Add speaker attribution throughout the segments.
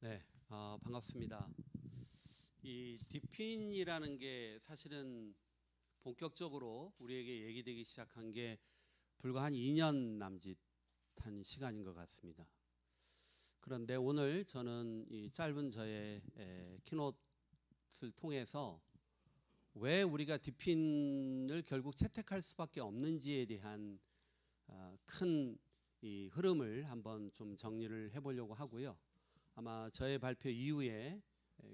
Speaker 1: 네, 반갑습니다. 이 디핀이라는 게 사실은 본격적으로 우리에게 얘기되기 시작한 게 불과 한 2년 남짓한 시간인 것 같습니다. 그런데 오늘 저는 이 짧은 저의 키노트를 통해서 왜 우리가 디핀을 결국 채택할 수밖에 없는지에 대한 큰 이 흐름을 한번 좀 정리를 해보려고 하고요. 아마 저의 발표 이후에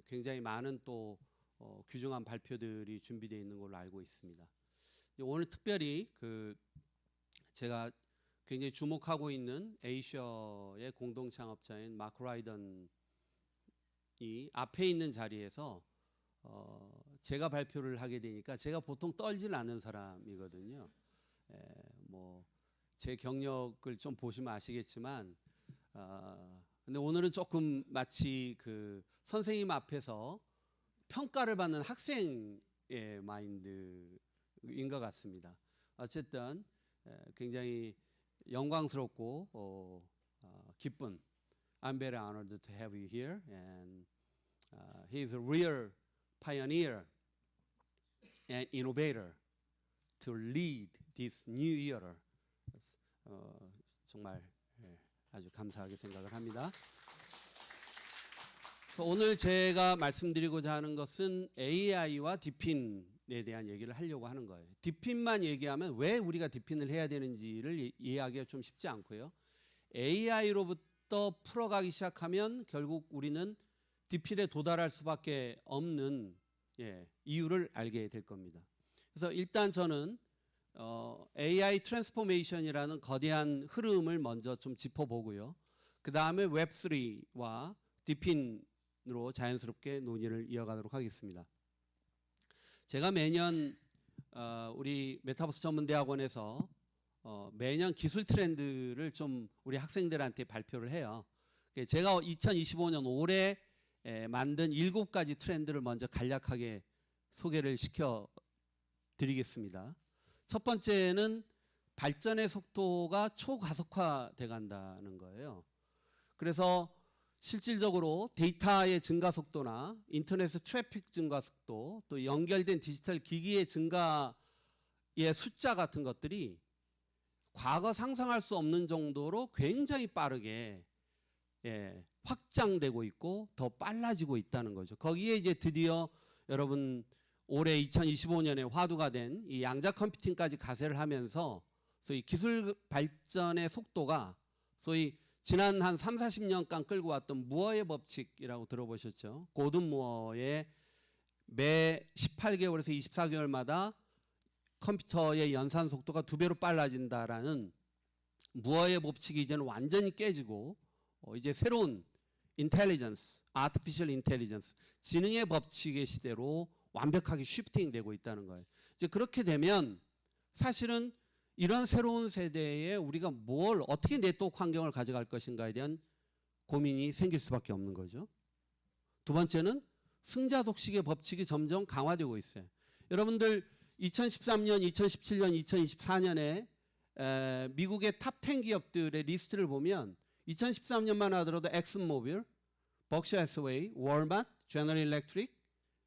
Speaker 1: 굉장히 많은 또 귀중한 발표들이 준비되어 있는 걸로 알고 있습니다. 오늘 특별히 제가 굉장히 주목하고 있는 에이셔의 공동 창업자인 마크 라이던이 앞에 있는 자리에서 제가 발표를 하게 되니까 제가 보통 떨질 않는 사람이거든요. 제 경력을 좀 보시면 아시겠지만 근데 오늘은 조금 마치 선생님 앞에서 평가를 받는 학생의 마인드인 것 같습니다. 어쨌든 굉장히 영광스럽고 기쁜 I'm very honored to have you here and he is a real pioneer and innovator to lead this new era. 정말 아주 감사하게 생각을 합니다. 오늘 제가 말씀드리고자 하는 것은 AI와 디핀에 대한 얘기를 하려고 하는 거예요. 디핀만 얘기하면 왜 우리가 디핀을 해야 되는지를 이해하기가 좀 쉽지 않고요. AI로부터 풀어가기 시작하면 결국 우리는 디핀에 도달할 수밖에 없는 이유를 알게 될 겁니다. 그래서 일단 저는 AI 트랜스포메이션이라는 거대한 흐름을 먼저 좀 짚어보고요. 그 다음에 웹3와 디핀으로 자연스럽게 논의를 이어가도록 하겠습니다. 제가 매년 우리 메타버스 전문대학원에서 매년 기술 트렌드를 좀 우리 학생들한테 발표를 해요. 제가 2025년 올해 만든 7가지 트렌드를 먼저 간략하게 소개를 시켜 드리겠습니다. 첫 번째는 발전의 속도가 초가속화돼 간다는 거예요. 그래서 실질적으로 데이터의 증가 속도나 인터넷의 트래픽 증가 속도, 또 연결된 디지털 기기의 증가의 숫자 같은 것들이 과거 상상할 수 없는 정도로 굉장히 빠르게 확장되고 있고 더 빨라지고 있다는 거죠. 거기에 이제 드디어 여러분 올해 2025년에 화두가 된 이 양자 컴퓨팅까지 가세를 하면서 소위 기술 발전의 속도가 소위 지난 한 3, 40년간 끌고 왔던 무어의 법칙이라고 들어보셨죠? 고든 무어의 매 18개월에서 24개월마다 컴퓨터의 연산 속도가 2배로 빨라진다라는 무어의 법칙이 이제는 완전히 깨지고 이제 새로운 인텔리전스, 아티피셜 인텔리전스, 지능의 법칙의 시대로 완벽하게 쉬프팅되고 있다는 거예요. 이제 그렇게 되면 사실은 이런 새로운 세대에 우리가 뭘 어떻게 네트워크 환경을 가져갈 것인가에 대한 고민이 생길 수밖에 없는 거죠. 두 번째는 승자 독식의 법칙이 점점 강화되고 있어요. 여러분들 2013년, 2017년, 2024년에 미국의 탑 10 기업들의 리스트를 보면 2013년만 하더라도 엑슨모빌, 버크셔 해서웨이, 월마트, 제너럴 일렉트릭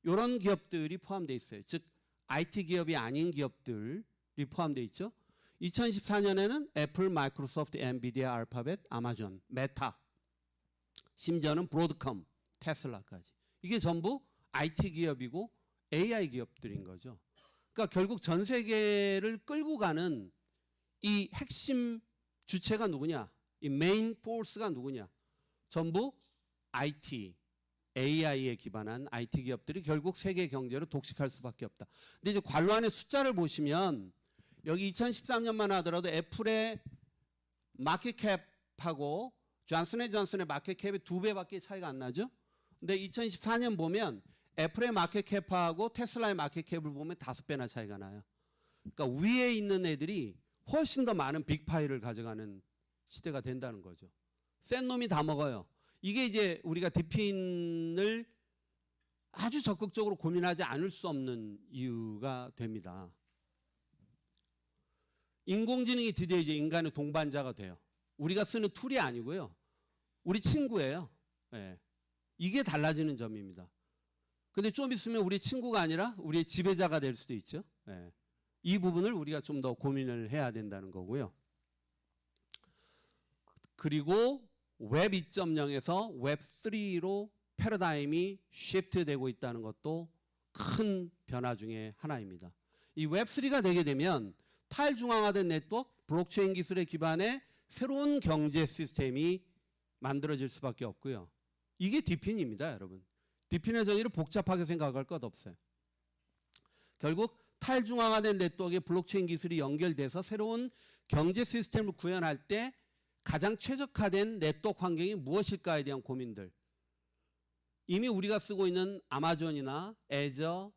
Speaker 1: 이런 기업들이 포함되어 있어요. 즉 IT 기업이 아닌 기업들이 포함되어 있죠. 2014년에는 애플, 마이크로소프트, 엔비디아, 알파벳, 아마존, 메타, 심지어는 브로드컴, 테슬라까지. 이게 전부 IT 기업이고 AI 기업들인 거죠. 그러니까 결국 전 세계를 끌고 가는 이 핵심 주체가 누구냐? 이 메인 포스가 누구냐? 전부 IT, AI에 기반한 IT 기업들이 결국 세계 경제를 독식할 수밖에 없다. 근데 이제 관련의 숫자를 보시면 여기 2013년만 하더라도 애플의 마켓캡하고 존슨앤존슨의 마켓캡이 2배밖에 차이가 안 나죠. 근데 2024년 보면 애플의 마켓캡하고 테슬라의 마켓캡을 보면 5배나 차이가 나요. 그러니까 위에 있는 애들이 훨씬 더 많은 빅파이를 가져가는 시대가 된다는 거죠. 센 놈이 다 먹어요. 이게 이제 우리가 디핀을 아주 적극적으로 고민하지 않을 수 없는 이유가 됩니다. 인공지능이 드디어 이제 인간의 동반자가 돼요. 우리가 쓰는 툴이 아니고요. 우리 친구예요. 네. 이게 달라지는 점입니다. 근데 좀 있으면 우리 친구가 아니라 우리의 지배자가 될 수도 있죠. 예. 이 부분을 우리가 좀 더 고민을 해야 된다는 거고요. 그리고 웹 2.0에서 웹 3로 패러다임이 쉬프트되고 있다는 것도 큰 변화 중에 하나입니다. 이 웹 3가 되게 되면 탈중앙화된 네트워크, 블록체인 기술에 기반의 새로운 경제 시스템이 만들어질 수밖에 없고요. 이게 디핀입니다, 여러분. 디핀의 정의를 복잡하게 생각할 것 없어요. 결국 탈중앙화된 네트워크에 블록체인 기술이 연결돼서 새로운 경제 시스템을 구현할 때 가장 최적화된 네트워크 환경이 무엇일까에 대한 고민들. 이미 우리가 쓰고 있는 아마존이나 애저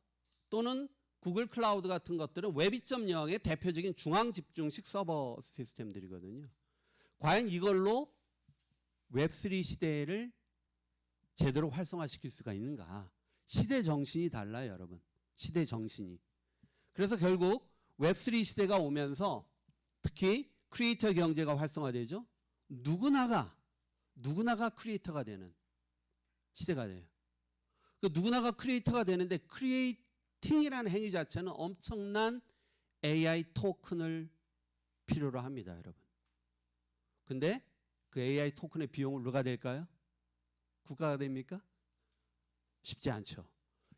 Speaker 1: 또는 구글 클라우드 같은 것들은 웹 2.0의 대표적인 중앙 집중식 서버 시스템들이거든요. 과연 이걸로 웹 3 시대를 제대로 활성화시킬 수가 있는가? 시대 정신이 달라요, 여러분. 시대 정신이. 그래서 결국 웹 3 시대가 오면서 특히 크리에이터 경제가 활성화되죠. 누구나가 크리에이터가 되는 시대가 돼요. 그 누구나가 크리에이터가 되는데 크리에이팅이라는 행위 자체는 엄청난 AI 토큰을 필요로 합니다, 여러분. 근데 그 AI 토큰의 비용을 누가 낼까요? 국가가 됩니까? 쉽지 않죠.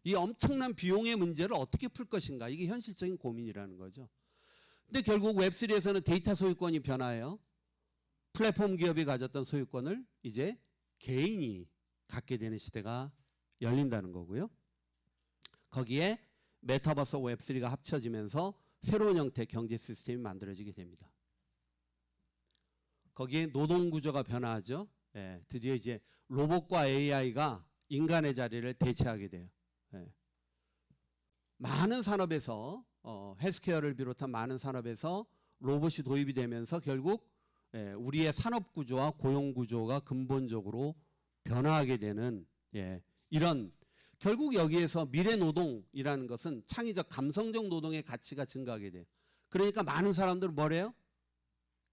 Speaker 1: 이 엄청난 비용의 문제를 어떻게 풀 것인가, 이게 현실적인 고민이라는 거죠. 근데 결국 웹3에서는 데이터 소유권이 변화해요. 플랫폼 기업이 가졌던 소유권을 이제 개인이 갖게 되는 시대가 열린다는 거고요. 거기에 메타버스 웹3가 합쳐지면서 새로운 형태의 경제 시스템이 만들어지게 됩니다. 거기에 노동 구조가 변화하죠. 예, 드디어 이제 로봇과 AI가 인간의 자리를 대체하게 돼요. 예. 많은 산업에서 헬스케어를 비롯한 많은 산업에서 로봇이 도입이 되면서 결국 우리의 산업 구조와 고용 구조가 근본적으로 변화하게 되는 이런, 결국 여기에서 미래 노동이라는 것은 창의적 감성적 노동의 가치가 증가하게 돼요. 그러니까 많은 사람들은 뭐래요?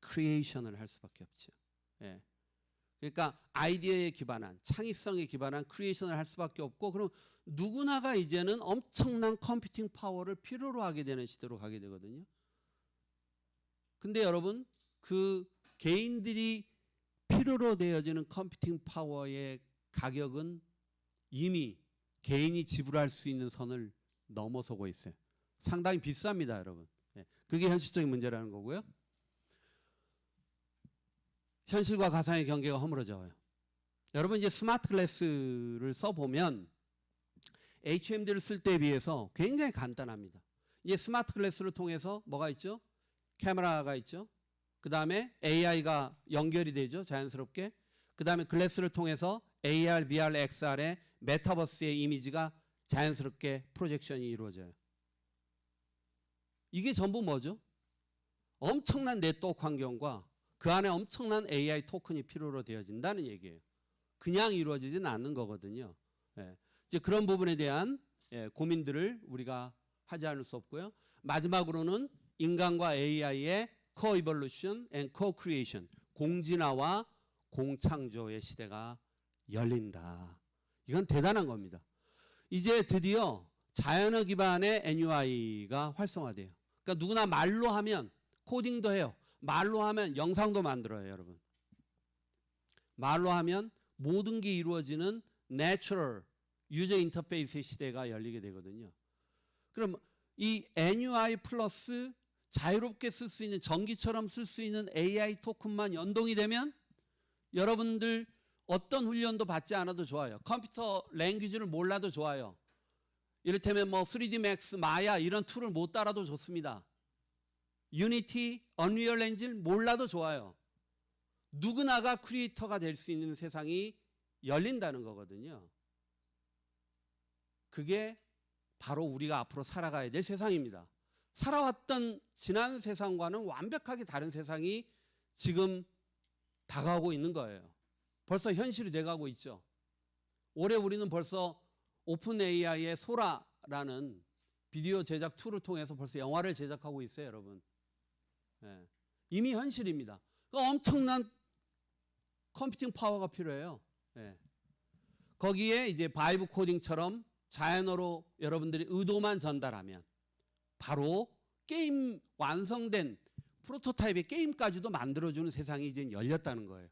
Speaker 1: 크리에이션을 할 수밖에 없죠. 그러니까 아이디어에 기반한, 창의성에 기반한 크리에이션을 할 수밖에 없고, 그럼 누구나가 이제는 엄청난 컴퓨팅 파워를 필요로 하게 되는 시대로 가게 되거든요. 근데 여러분, 그 개인들이 필요로 되어지는 컴퓨팅 파워의 가격은 이미 개인이 지불할 수 있는 선을 넘어서고 있어요. 상당히 비쌉니다, 여러분. 그게 현실적인 문제라는 거고요. 현실과 가상의 경계가 허물어져요. 여러분, 이제 스마트 글래스를 써보면 HMD를 쓸 때에 비해서 굉장히 간단합니다. 이제 스마트 글래스를 통해서 뭐가 있죠? 카메라가 있죠. 그 다음에 AI가 연결이 되죠, 자연스럽게. 그 다음에 글래스를 통해서 AR, VR, XR의 메타버스의 이미지가 자연스럽게 프로젝션이 이루어져요. 이게 전부 뭐죠? 엄청난 네트워크 환경과 그 안에 엄청난 AI 토큰이 필요로 되어진다는 얘기예요. 그냥 이루어지지는 않는 거거든요. 이제 그런 부분에 대한 고민들을 우리가 하지 않을 수 없고요. 마지막으로는 인간과 AI의 co-evolution and co-creation, 공진화와 공창조의 시대가 열린다. 이건 대단한 겁니다. 이제 드디어 자연어 기반의 NUI가 활성화돼요. 그러니까 누구나 말로 하면 코딩도 해요. 말로 하면 영상도 만들어요, 여러분. 말로 하면 모든 게 이루어지는 내추럴 유저 인터페이스의 시대가 열리게 되거든요. 그럼 이 NUI 플러스 자유롭게 쓸 수 있는, 전기처럼 쓸 수 있는 AI 토큰만 연동이 되면 여러분들 어떤 훈련도 받지 않아도 좋아요. 컴퓨터 랭귀지를 몰라도 좋아요. 이를테면 뭐 3D Max, 마야 이런 툴을 못 따라도 좋습니다. 유니티, 언리얼 엔진을 몰라도 좋아요. 누구나가 크리에이터가 될 수 있는 세상이 열린다는 거거든요. 그게 바로 우리가 앞으로 살아가야 될 세상입니다. 살아왔던 지난 세상과는 완벽하게 다른 세상이 지금 다가오고 있는 거예요. 벌써 현실이 돼가고 있죠. 올해 우리는 벌써 오픈 AI의 소라라는 비디오 제작 툴을 통해서 벌써 영화를 제작하고 있어요, 여러분. 이미 현실입니다. 엄청난 컴퓨팅 파워가 필요해요. 거기에 이제 바이브 코딩처럼 자연어로 여러분들이 의도만 전달하면 바로 게임 완성된 프로토타입의 게임까지도 만들어주는 세상이 이제 열렸다는 거예요.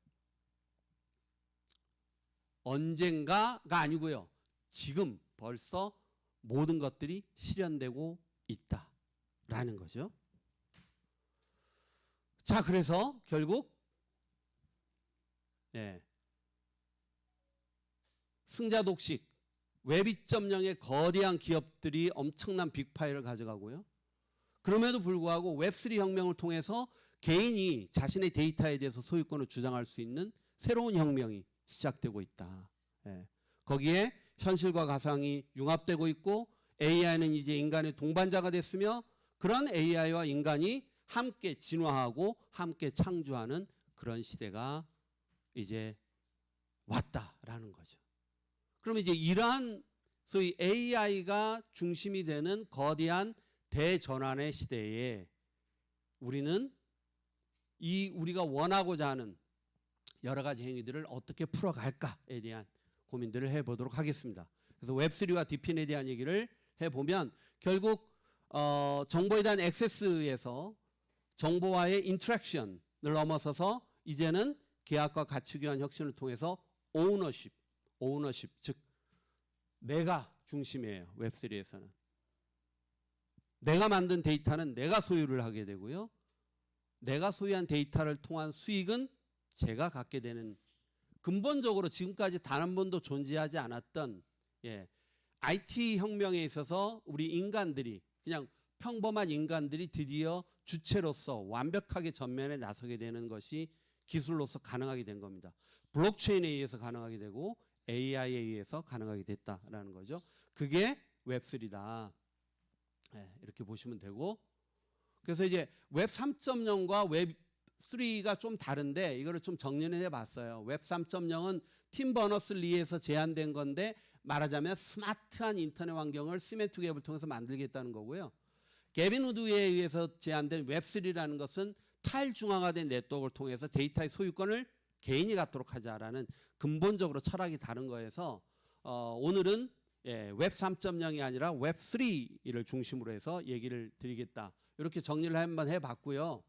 Speaker 1: 언젠가가 아니고요. 지금 벌써 모든 것들이 실현되고 있다라는 거죠. 자, 그래서 결국 승자 독식, 웹 2.0의 거대한 기업들이 엄청난 빅파이를 가져가고요. 그럼에도 불구하고 웹3 혁명을 통해서 개인이 자신의 데이터에 대해서 소유권을 주장할 수 있는 새로운 혁명이 시작되고 있다. 거기에 현실과 가상이 융합되고 있고 AI는 이제 인간의 동반자가 됐으며 그런 AI와 인간이 함께 진화하고 함께 창조하는 그런 시대가 이제 왔다라는 거죠. 그럼 이제 이러한 소위 AI가 중심이 되는 거대한 대전환의 시대에 우리는 이 우리가 원하고자 하는 여러 가지 행위들을 어떻게 풀어갈까에 대한 고민들을 해보도록 하겠습니다. 그래서 웹3와 디핀에 대한 얘기를 해보면 결국 정보에 대한 액세스에서 정보와의 인터랙션을 넘어서서 이제는 계약과 가치 교환 혁신을 통해서 오너십, 즉 내가 중심이에요. 웹3에서는. 내가 만든 데이터는 내가 소유를 하게 되고요. 내가 소유한 데이터를 통한 수익은 제가 갖게 되는, 근본적으로 지금까지 단 한 번도 존재하지 않았던 IT 혁명에 있어서 우리 인간들이, 그냥 평범한 인간들이 드디어 주체로서 완벽하게 전면에 나서게 되는 것이 기술로서 가능하게 된 겁니다. 블록체인에 의해서 가능하게 되고 AI에 의해서 가능하게 됐다라는 거죠. 그게 웹3다. 이렇게 보시면 되고, 그래서 이제 웹 3.0과 웹 3가 좀 다른데 이거를 좀 정리를 해봤어요. 웹 3.0은 팀 버너스-리에서 제안된 건데 말하자면 스마트한 인터넷 환경을 시멘트 웹을 통해서 만들겠다는 거고요. 게빈 우드에 의해서 제안된 웹 3라는 것은 탈중앙화된 네트워크를 통해서 데이터의 소유권을 개인이 갖도록 하자라는 근본적으로 철학이 다른 거여서 오늘은 웹 3.0이 아니라 웹 3를 중심으로 해서 얘기를 드리겠다. 이렇게 정리를 한번 해봤고요.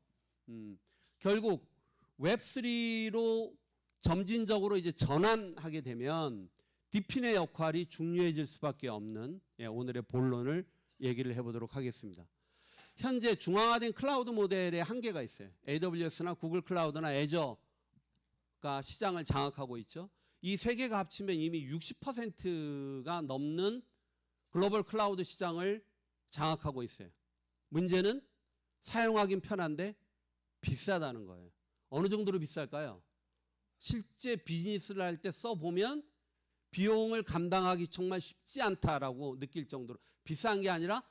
Speaker 1: 결국 웹 3로 점진적으로 이제 전환하게 되면 디핀의 역할이 중요해질 수밖에 없는 오늘의 본론을 얘기를 해보도록 하겠습니다. 현재 중앙화된 클라우드 모델의 한계가 있어요. AWS나 구글 클라우드나 애저가 시장을 장악하고 있죠. 이 세 개가 합치면 이미 60%가 넘는 글로벌 클라우드 시장을 장악하고 있어요. 문제는 사용하긴 편한데 비싸다는 거예요. 어느 정도로 비쌀까요? 실제 비즈니스를 할 때 써보면 비용을 감당하기 정말 쉽지 않다라고 느낄 정도로, 비싼 게 아니라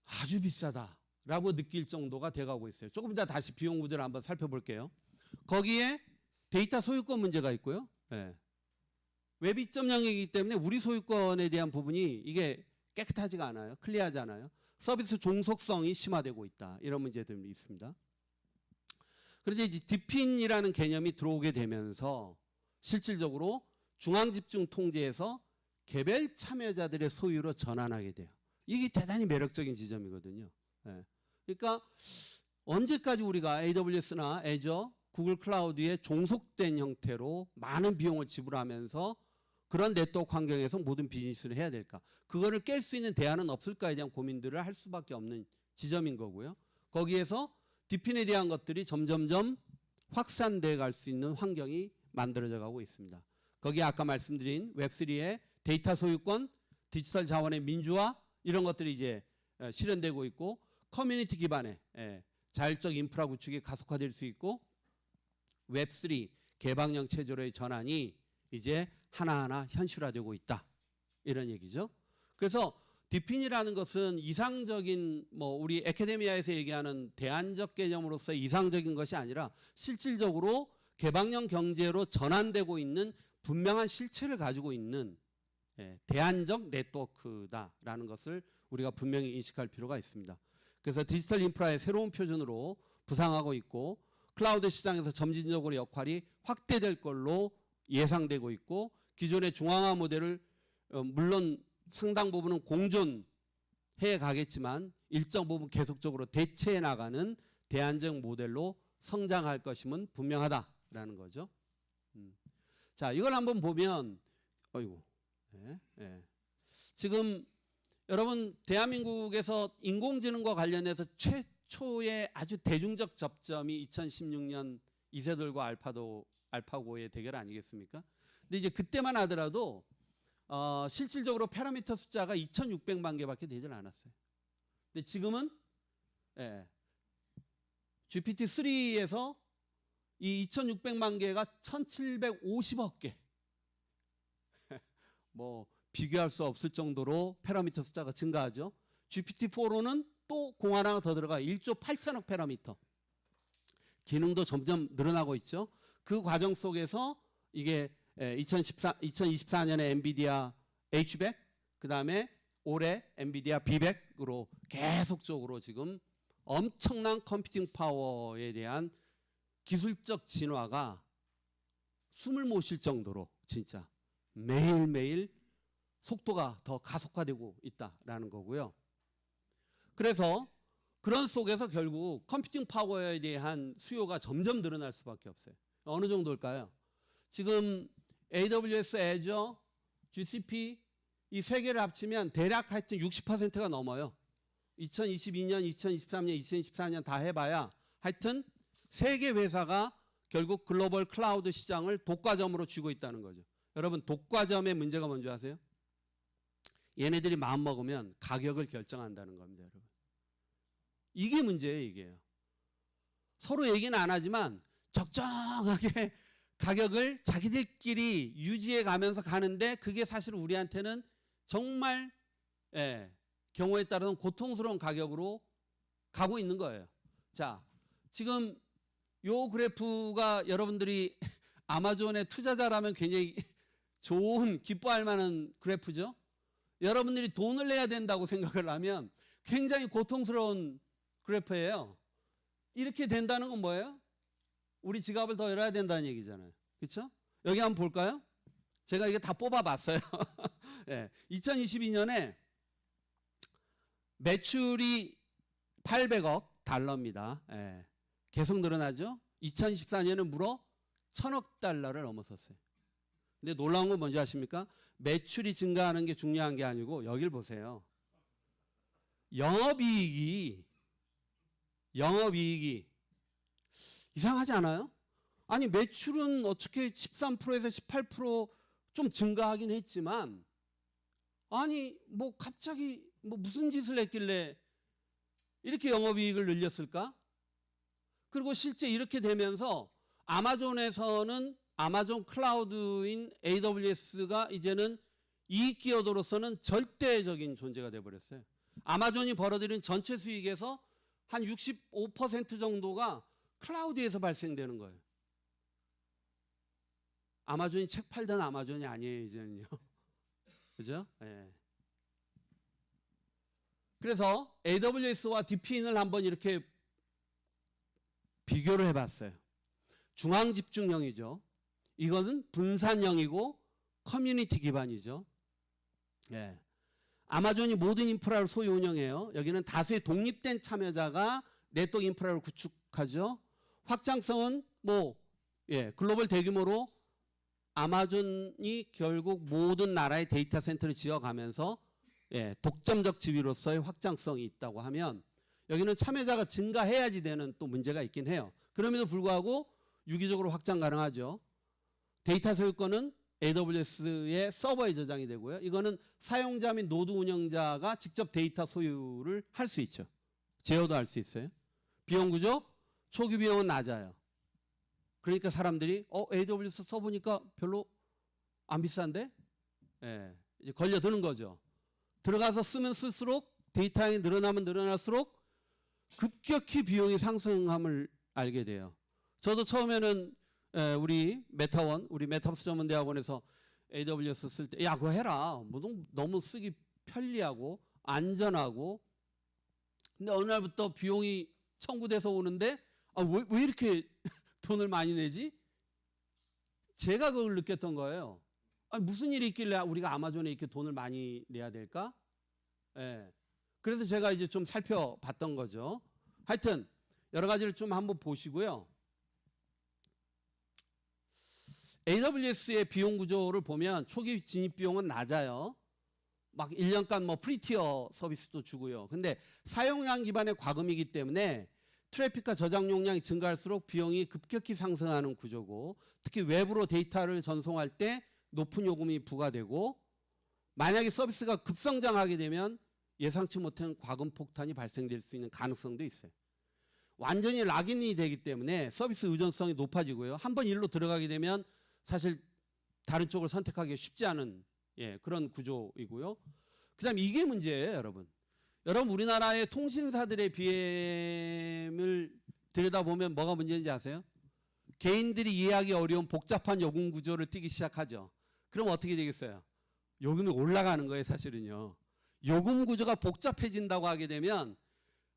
Speaker 1: 아주 비싸다라고 느낄 정도가 돼가고 있어요. 조금 이따 다시 비용 구조를 한번 살펴볼게요. 거기에 데이터 소유권 문제가 있고요. 웹 2.0이기 때문에 우리 소유권에 대한 부분이 이게 깨끗하지가 않아요. 클리어하지 않아요. 서비스 종속성이 심화되고 있다. 이런 문제들이 있습니다. 그런데 이제 디핀이라는 개념이 들어오게 되면서 실질적으로 중앙집중 통제에서 개별 참여자들의 소유로 전환하게 돼요. 이게 대단히 매력적인 지점이거든요. 그러니까 언제까지 우리가 AWS나 애저, 구글 클라우드에 종속된 형태로 많은 비용을 지불하면서 그런 네트워크 환경에서 모든 비즈니스를 해야 될까? 그거를 깰 수 있는 대안은 없을까에 대한 고민들을 할 수밖에 없는 지점인 거고요. 거기에서 디핀에 대한 것들이 점점점 확산돼 갈 수 있는 환경이 만들어져 가고 있습니다. 거기에 아까 말씀드린 웹3의 데이터 소유권, 디지털 자원의 민주화 이런 것들이 이제 실현되고 있고, 커뮤니티 기반의 자율적 인프라 구축이 가속화될 수 있고, 웹3 개방형 체제로의 전환이 이제 하나하나 현실화되고 있다. 이런 얘기죠. 그래서 디핀이라는 것은 이상적인, 우리 애카데미아에서 얘기하는 대안적 개념으로서 이상적인 것이 아니라 실질적으로 개방형 경제로 전환되고 있는 분명한 실체를 가지고 있는 대안적 네트워크다라는 것을 우리가 분명히 인식할 필요가 있습니다. 그래서 디지털 인프라의 새로운 표준으로 부상하고 있고, 클라우드 시장에서 점진적으로 역할이 확대될 걸로 예상되고 있고, 기존의 중앙화 모델을 물론 상당 부분은 공존해 가겠지만 일정 부분 계속적으로 대체해 나가는 대안적 모델로 성장할 것임은 분명하다라는 거죠. 자, 이걸 한번 보면 어이구. 지금 여러분 대한민국에서 인공지능과 관련해서 최초의 아주 대중적 접점이 2016년 이세돌과 알파고의 대결 아니겠습니까? 근데 이제 그때만 하더라도 실질적으로 파라미터 숫자가 2,600만 개밖에 되질 않았어요. 근데 지금은 GPT-3에서 이 2,600만 개가 1,750억 개. 뭐 비교할 수 없을 정도로 파라미터 숫자가 증가하죠. GPT-4로는 또 공 하나 더 들어가 1조 8천억 파라미터. 기능도 점점 늘어나고 있죠. 그 과정 속에서 이게 2024년에 엔비디아 H100, 그 다음에 올해 엔비디아 B100으로 계속적으로 지금 엄청난 컴퓨팅 파워에 대한 기술적 진화가 숨을 못 쉴 정도로 진짜 매일매일 속도가 더 가속화되고 있다라는 거고요. 그래서 그런 속에서 결국 컴퓨팅 파워에 대한 수요가 점점 늘어날 수밖에 없어요. 어느 정도일까요? 지금 AWS, Azure, GCP 이 세 개를 합치면 대략 하여튼 60%가 넘어요. 2022년, 2023년, 2024년 다 해봐야 하여튼 세 개 회사가 결국 글로벌 클라우드 시장을 독과점으로 쥐고 있다는 거죠. 여러분 독과점의 문제가 뭔지 아세요? 얘네들이 마음먹으면 가격을 결정한다는 겁니다. 여러분. 이게 문제예요. 이게요. 서로 얘기는 안 하지만 적정하게 가격을 자기들끼리 유지해 가면서 가는데 그게 사실 우리한테는 정말 경우에 따라서는 고통스러운 가격으로 가고 있는 거예요. 자, 지금 요 그래프가 여러분들이 아마존의 투자자라면 굉장히 좋은 기뻐할 만한 그래프죠. 여러분들이 돈을 내야 된다고 생각을 하면 굉장히 고통스러운 그래프예요. 이렇게 된다는 건 뭐예요? 우리 지갑을 더 열어야 된다는 얘기잖아요. 그렇죠? 여기 한번 볼까요? 제가 이게 다 뽑아봤어요. 2022년에 매출이 800억 달러입니다. 계속 늘어나죠? 2024년에는 무려 1,000억 달러를 넘어섰어요. 근데 놀라운 건 뭔지 아십니까? 매출이 증가하는 게 중요한 게 아니고 여길 보세요. 영업이익이 이상하지 않아요? 아니 매출은 어떻게 13%에서 18% 증가하긴 했지만 아니 뭐 갑자기 뭐 무슨 짓을 했길래 이렇게 영업이익을 늘렸을까? 그리고 실제 이렇게 되면서 아마존에서는 아마존 클라우드인 AWS가 이제는 이익 기여도로서는 절대적인 존재가 되어버렸어요. 아마존이 벌어들인 전체 수익에서 한 65% 정도가 클라우드에서 발생되는 거예요. 아마존이 책 팔던 아마존이 아니에요, 이제는요. 그죠? 그래서 AWS와 DP인을 한번 이렇게 비교를 해봤어요. 중앙 집중형이죠. 이것은 분산형이고 커뮤니티 기반이죠. 아마존이 모든 인프라를 소유 운영해요. 여기는 다수의 독립된 참여자가 네트워크 인프라를 구축하죠. 확장성은 글로벌 대규모로 아마존이 결국 모든 나라의 데이터 센터를 지어가면서 독점적 지위로서의 확장성이 있다고 하면 여기는 참여자가 증가해야지 되는 또 문제가 있긴 해요. 그럼에도 불구하고 유기적으로 확장 가능하죠. 데이터 소유권은 AWS의 서버에 저장이 되고요. 이거는 사용자 및 노드 운영자가 직접 데이터 소유를 할 수 있죠. 제어도 할 수 있어요. 비용 구조, 초기 비용은 낮아요. 그러니까 사람들이 AWS 써보니까 별로 안 비싼데? 이제 걸려드는 거죠. 들어가서 쓰면 쓸수록 데이터량이 늘어나면 늘어날수록 급격히 비용이 상승함을 알게 돼요. 저도 처음에는 우리 메타원, 우리 메타버스 전문대학원에서 AWS 쓸 때, 야, 그거 해라. 너무 쓰기 편리하고 안전하고. 근데 어느 날부터 비용이 청구돼서 오는데, 왜 이렇게 돈을 많이 내지? 제가 그걸 느꼈던 거예요. 아니, 무슨 일이 있길래 우리가 아마존에 이렇게 돈을 많이 내야 될까? 예. 그래서 제가 이제 좀 살펴봤던 거죠. 하여튼 여러 가지를 좀 한번 보시고요. AWS의 비용 구조를 보면 초기 진입 비용은 낮아요. 막 1년간 뭐 프리티어 서비스도 주고요. 근데 사용량 기반의 과금이기 때문에 트래픽과 저장 용량이 증가할수록 비용이 급격히 상승하는 구조고, 특히 외부로 데이터를 전송할 때 높은 요금이 부과되고, 만약에 서비스가 급성장하게 되면 예상치 못한 과금 폭탄이 발생될 수 있는 가능성도 있어요. 완전히 락인이 되기 때문에 서비스 의존성이 높아지고요. 한번 일로 들어가게 되면 사실 다른 쪽을 선택하기 쉽지 않은 그런 구조이고요. 그다음 이게 문제예요, 여러분. 여러분 우리나라의 통신사들의 BM을 들여다보면 뭐가 문제인지 아세요? 개인들이 이해하기 어려운 복잡한 요금 구조를 띄기 시작하죠. 그럼 어떻게 되겠어요? 요금이 올라가는 거예요, 사실은요. 요금 구조가 복잡해진다고 하게 되면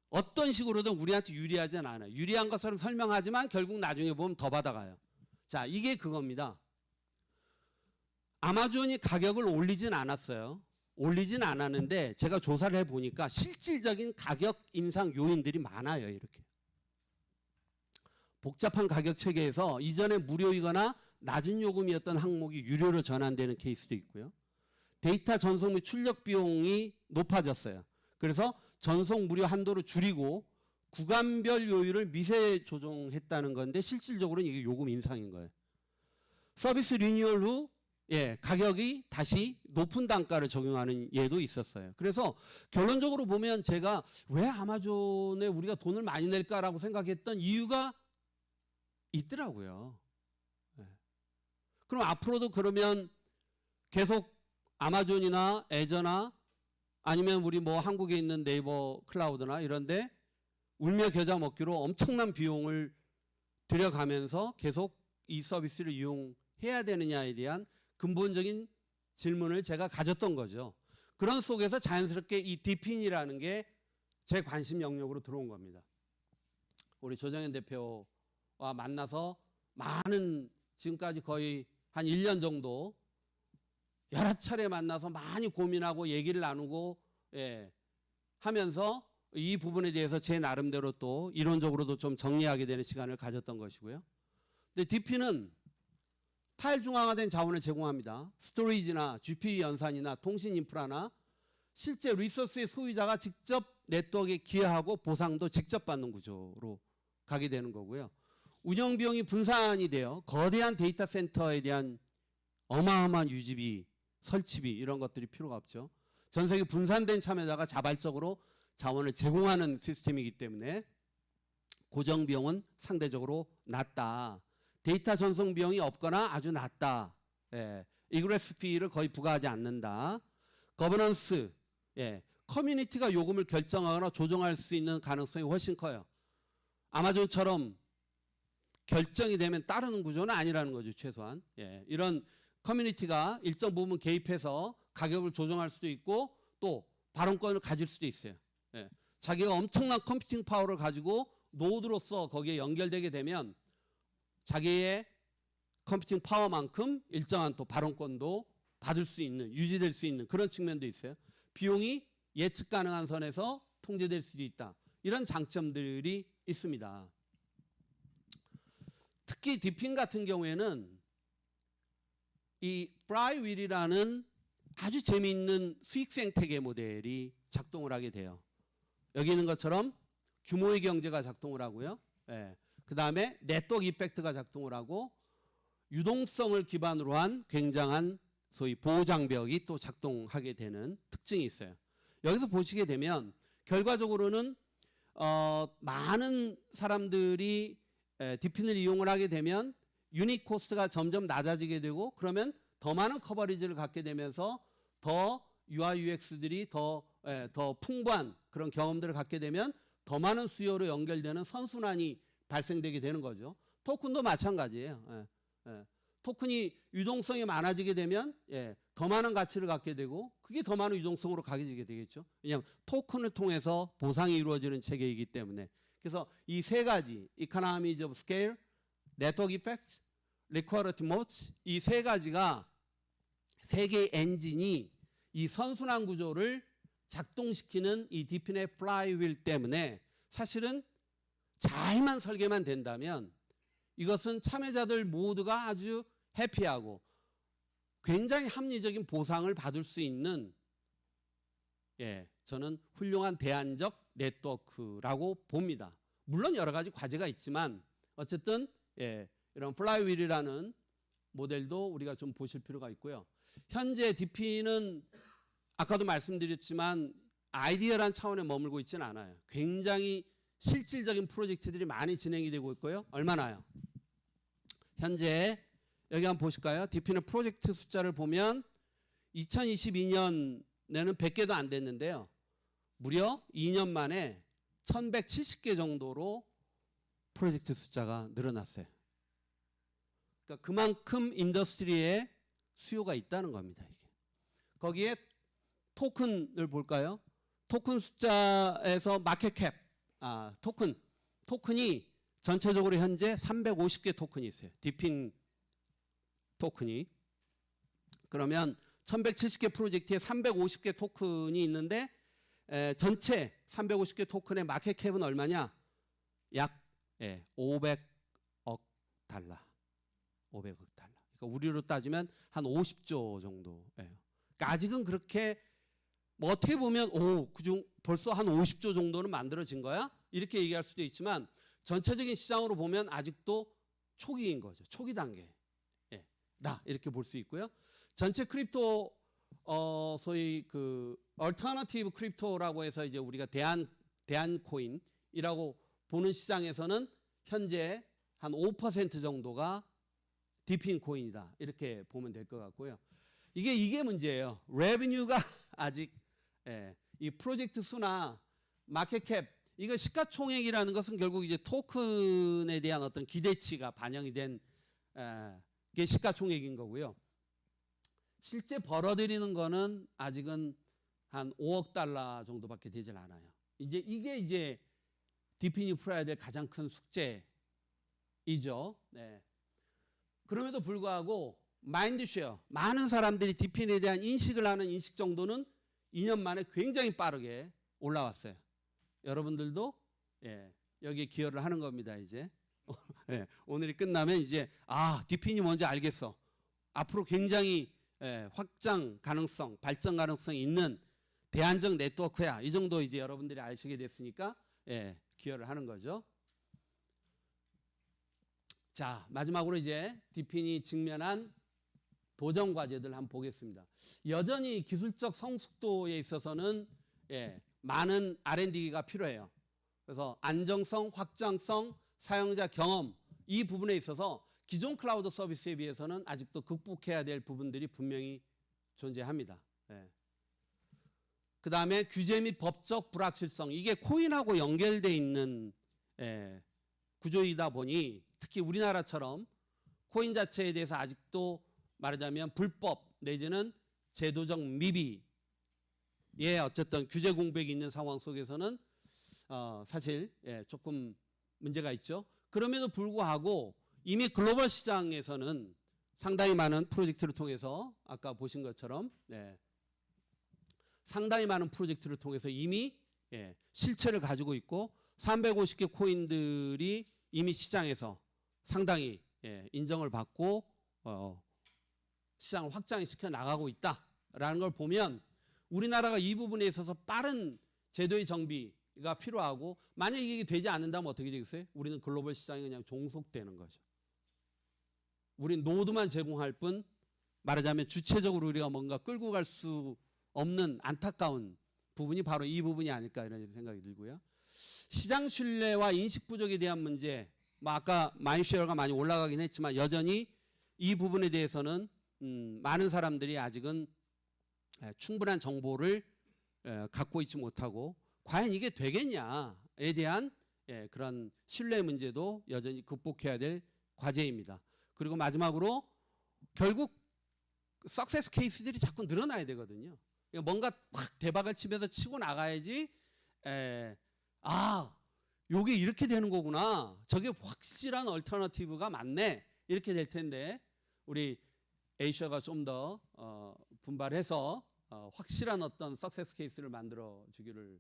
Speaker 1: 어떤 식으로든 우리한테 유리하진 않아요. 유리한 것처럼 설명하지만 결국 나중에 보면 더 받아가요. 자, 이게 그겁니다. 아마존이 가격을 올리진 않았어요. 올리진 않았는데 제가 조사를 해보니까 실질적인 가격 인상 요인들이 많아요. 이렇게 복잡한 가격 체계에서 이전에 무료이거나 낮은 요금이었던 항목이 유료로 전환되는 케이스도 있고요. 데이터 전송 및 출력 비용이 높아졌어요. 그래서 전송 무료 한도를 줄이고 구간별 요율을 미세 조정했다는 건데 실질적으로는 이게 요금 인상인 거예요. 서비스 리뉴얼 후 가격이 다시 높은 단가를 적용하는 예도 있었어요. 그래서 결론적으로 보면 제가 왜 아마존에 우리가 돈을 많이 낼까라고 생각했던 이유가 있더라고요. 그럼 앞으로도 그러면 계속 아마존이나 애저나 아니면 우리 뭐 한국에 있는 네이버 클라우드나 이런데 울며 겨자 먹기로 엄청난 비용을 들여가면서 계속 이 서비스를 이용해야 되느냐에 대한 근본적인 질문을 제가 가졌던 거죠. 그런 속에서 자연스럽게 이 디핀이라는 게 제 관심 영역으로 들어온 겁니다. 우리 조정현 대표와 만나서 많은 지금까지 거의 한 1년 정도 여러 차례 만나서 많이 고민하고 얘기를 나누고 하면서 이 부분에 대해서 제 나름대로 또 이론적으로도 좀 정리하게 되는 시간을 가졌던 것이고요. 근데 DP는 탈중앙화된 자원을 제공합니다. 스토리지나 GPU 연산이나 통신 인프라나 실제 리소스의 소유자가 직접 네트워크에 기여하고 보상도 직접 받는 구조로 가게 되는 거고요. 운영 비용이 분산이 돼요. 거대한 데이터 센터에 대한 어마어마한 유지비, 설치비 이런 것들이 필요가 없죠. 전 세계 분산된 참여자가 자발적으로 자원을 제공하는 시스템이기 때문에 고정 비용은 상대적으로 낮다. 데이터 전송 비용이 없거나 아주 낮다. 이그레스 피를 거의 부과하지 않는다. 거버넌스, 커뮤니티가 요금을 결정하거나 조정할 수 있는 가능성이 훨씬 커요. 아마존처럼 결정이 되면 따르는 구조는 아니라는 거죠, 최소한. 이런 커뮤니티가 일정 부분 개입해서 가격을 조정할 수도 있고 또 발언권을 가질 수도 있어요. 자기가 엄청난 컴퓨팅 파워를 가지고 노드로서 거기에 연결되게 되면 자기의 컴퓨팅 파워만큼 일정한 또 발언권도 받을 수 있는, 유지될 수 있는 그런 측면도 있어요. 비용이 예측 가능한 선에서 통제될 수도 있다. 이런 장점들이 있습니다. 특히 디핀 같은 경우에는 이 프라이윌이라는 아주 재미있는 수익 생태계 모델이 작동을 하게 돼요. 여기 있는 것처럼 규모의 경제가 작동을 하고요. 그 다음에 네트워크 이펙트가 작동을 하고 유동성을 기반으로 한 굉장한 소위 보호장벽이 또 작동하게 되는 특징이 있어요. 여기서 보시게 되면 결과적으로는 많은 사람들이 디핀을 이용을 하게 되면 유닛 코스트가 점점 낮아지게 되고 그러면 더 많은 커버리지를 갖게 되면서 더 UI, UX들이 더 풍부한 그런 경험들을 갖게 되면 더 많은 수요로 연결되는 선순환이 발생되게 되는 거죠. 토큰도 마찬가지예요. 토큰이 유동성이 많아지게 되면 더 많은 가치를 갖게 되고 그게 더 많은 유동성으로 가게 되겠죠. 왜냐하면 토큰을 통해서 보상이 이루어지는 체계이기 때문에. 그래서 이 세 가지 economies of scale, network effects, liquidity moats 이 세 가지가 세 개의 엔진이 이 선순환 구조를 작동시키는 이 디핀의 플라이휠 때문에 사실은 잘만 설계만 된다면 이것은 참여자들 모두가 아주 해피하고 굉장히 합리적인 보상을 받을 수 있는, 저는 훌륭한 대안적 네트워크라고 봅니다. 물론 여러 가지 과제가 있지만 어쨌든 이런 플라이휠이라는 모델도 우리가 좀 보실 필요가 있고요. 현재 디핀은 아까도 말씀드렸지만 아이디어란 차원에 머물고 있지는 않아요. 굉장히 실질적인 프로젝트들이 많이 진행이 되고 있고요. 얼마나요? 현재 여기 한번 보실까요? 디핀의 프로젝트 숫자를 보면 2022년에는 100개도 안 됐는데요. 무려 2년 만에 1170개 정도로 프로젝트 숫자가 늘어났어요. 그러니까 그만큼 인더스트리에 수요가 있다는 겁니다. 이게. 거기에 토큰을 볼까요? 토큰 숫자에서 마켓캡, 토큰이 전체적으로 현재 350개 토큰이 있어요. 디핀 토큰이. 그러면 1170개 프로젝트에 350개 토큰이 있는데 전체 350개 토큰의 마켓캡은 얼마냐? 약 500억 달러. 500억 달러. 그러니까 우리로 따지면 한 50조 정도예요. 그러니까 아직은 그렇게 뭐 어떻게 보면 그중 벌써 한 50조 정도는 만들어진 거야? 이렇게 얘기할 수도 있지만 전체적인 시장으로 보면 아직도 초기인 거죠. 초기 단계. 다 이렇게 볼 수 있고요. 전체 크립토 소위 그 얼터너티브 크립토라고 해서 이제 우리가 대안 코인이라고 보는 시장에서는 현재 한 5% 정도가 디핀 코인이다. 이렇게 보면 될 것 같고요. 이게 문제예요. 레베뉴가 아직 이 프로젝트 수나 마켓캡, 이거 시가총액이라는 것은 결국 이제 토큰에 대한 어떤 기대치가 반영이 된 게 시가총액인 거고요. 실제 벌어들이는 거는 아직은 한 5억 달러 정도밖에 되질 않아요. 이게 이제 디핀이 풀어야 될 가장 큰 숙제이죠. 그럼에도 불구하고 마인드쉐어, 많은 사람들이 디핀에 대한 인식을 하는 인식 정도는 2년 만에 굉장히 빠르게 올라왔어요. 여러분들도 여기에 기여를 하는 겁니다. 이제 오늘이 끝나면 이제 디핀이 뭔지 알겠어. 앞으로 굉장히 확장 가능성, 발전 가능성이 있는 대안적 네트워크야. 이 정도 이제 여러분들이 아시게 됐으니까 기여를 하는 거죠. 자, 마지막으로 이제 디핀이 직면한 도전 과제들 한번 보겠습니다. 여전히 기술적 성숙도에 있어서는 많은 R&D가 필요해요. 그래서 안정성, 확장성, 사용자 경험, 이 부분에 있어서 기존 클라우드 서비스에 비해서는 아직도 극복해야 될 부분들이 분명히 존재합니다. 그 다음에 규제 및 법적 불확실성, 이게 코인하고 연결되어 있는 구조이다 보니 특히 우리나라처럼 코인 자체에 대해서 아직도 말하자면 불법 내지는 제도적 미비의 어쨌든 규제 공백이 있는 상황 속에서는 사실 조금 문제가 있죠. 그럼에도 불구하고 이미 글로벌 시장에서는 상당히 많은 프로젝트를 통해서 아까 보신 것처럼 상당히 많은 프로젝트를 통해서 이미 실체를 가지고 있고 350개 코인들이 이미 시장에서 상당히 인정을 받고 시장을 확장시켜 나가고 있다라는 걸 보면 우리나라가 이 부분에 있어서 빠른 제도의 정비가 필요하고, 만약에 이게 되지 않는다면 어떻게 되겠어요? 우리는 글로벌 시장에 그냥 종속되는 거죠. 우린 노드만 제공할 뿐 말하자면 주체적으로 우리가 뭔가 끌고 갈 수 없는 안타까운 부분이 바로 이 부분이 아닐까 이런 생각이 들고요. 시장 신뢰와 인식 부족에 대한 문제, 아까 마인드쉐어가 많이 올라가긴 했지만 여전히 이 부분에 대해서는 많은 사람들이 아직은 충분한 정보를 갖고 있지 못하고 과연 이게 되겠냐에 대한 그런 신뢰 문제도 여전히 극복해야 될 과제입니다. 그리고 마지막으로 결국 석세스 케이스들이 자꾸 늘어나야 되거든요. 뭔가 확 대박을 치면서 치고 나가야지 요게 이렇게 되는 거구나, 저게 확실한 얼터너티브가 맞네, 이렇게 될 텐데 우리 에이셔가 좀 더 분발해서 확실한 어떤 석세스 케이스를 만들어 주기를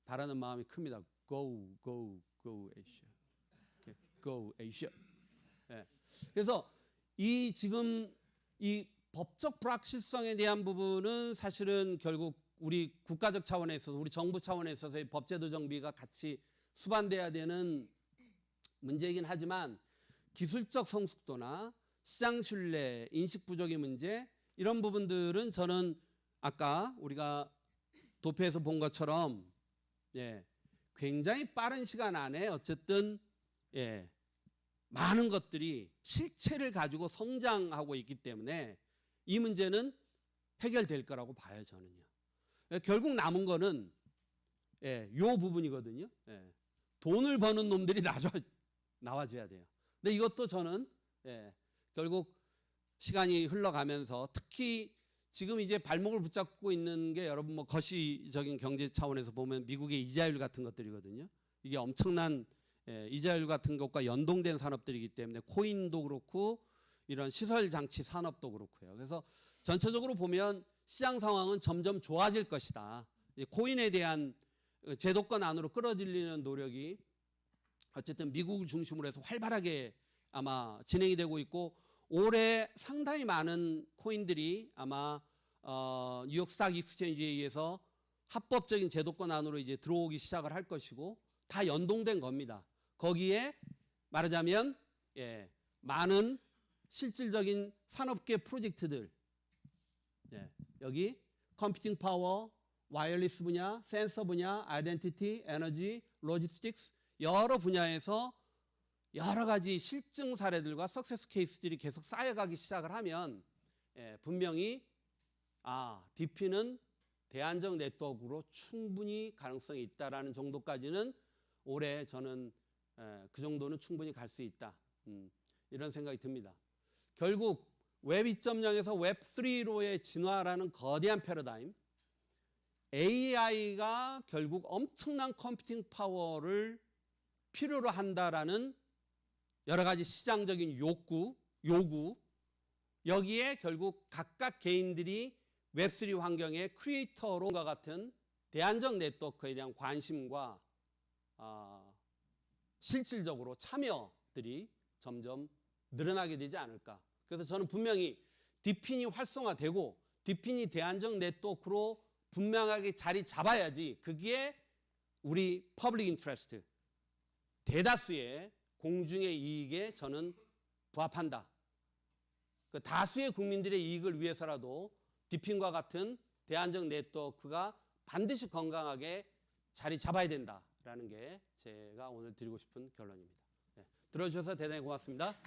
Speaker 1: 바라는 마음이 큽니다. Go, go, go, Asia. Okay. Go, Asia. 예. 그래서 이 지금 이 법적 불확실성에 대한 부분은 사실은 결국 우리 국가적 차원에 있어서 우리 정부 차원에 있어서의 법제도 정비가 같이 수반돼야 되는 문제이긴 하지만 기술적 성숙도나 시장 신뢰, 인식 부족의 문제 이런 부분들은 저는 아까 우리가 도표에서 본 것처럼 굉장히 빠른 시간 안에 어쨌든 많은 것들이 실체를 가지고 성장하고 있기 때문에 이 문제는 해결될 거라고 봐요, 저는요. 결국 남은 거는 요 부분이거든요. 돈을 버는 놈들이 나와줘야 돼요. 근데 이것도 저는 결국 시간이 흘러가면서 특히 지금 이제 발목을 붙잡고 있는 게 여러분 뭐 거시적인 경제 차원에서 보면 미국의 이자율 같은 것들이거든요. 이게 엄청난 이자율 같은 것과 연동된 산업들이기 때문에 코인도 그렇고 이런 시설 장치 산업도 그렇고요. 그래서 전체적으로 보면 시장 상황은 점점 좋아질 것이다. 코인에 대한 제도권 안으로 끌어들이는 노력이 어쨌든 미국을 중심으로 해서 활발하게 아마 진행이 되고 있고 올해 상당히 많은 코인들이 아마 뉴욕 스탁 익스체인지에 의해서 합법적인 제도권 안으로 이제 들어오기 시작을 할 것이고 다 연동된 겁니다. 거기에 말하자면 많은 실질적인 산업계 프로젝트들 여기 컴퓨팅 파워, 와이어리스 분야, 센서 분야, 아이덴티티, 에너지, 로지스틱스 여러 분야에서 여러 가지 실증 사례들과 석세스 케이스들이 계속 쌓여가기 시작을 하면 분명히 DP는 대안적 네트워크로 충분히 가능성이 있다라는 정도까지는 올해 저는 그 정도는 충분히 갈 수 있다. 이런 생각이 듭니다. 결국 웹 2.0에서 웹 3로의 진화라는 거대한 패러다임, AI가 결국 엄청난 컴퓨팅 파워를 필요로 한다라는 여러 가지 시장적인 요구, 여기에 결국 각각 개인들이 웹3 환경의 크리에이터로과 같은 대안적 네트워크에 대한 관심과 실질적으로 참여들이 점점 늘어나게 되지 않을까. 그래서 저는 분명히 디핀이 활성화되고 디핀이 대안적 네트워크로 분명하게 자리 잡아야지 그게 우리 퍼블릭 인트레스트, 대다수의 공중의 이익에 저는 부합한다. 그 다수의 국민들의 이익을 위해서라도 디핀과 같은 대안적 네트워크가 반드시 건강하게 자리 잡아야 된다라는 게 제가 오늘 드리고 싶은 결론입니다. 들어주셔서 대단히 고맙습니다.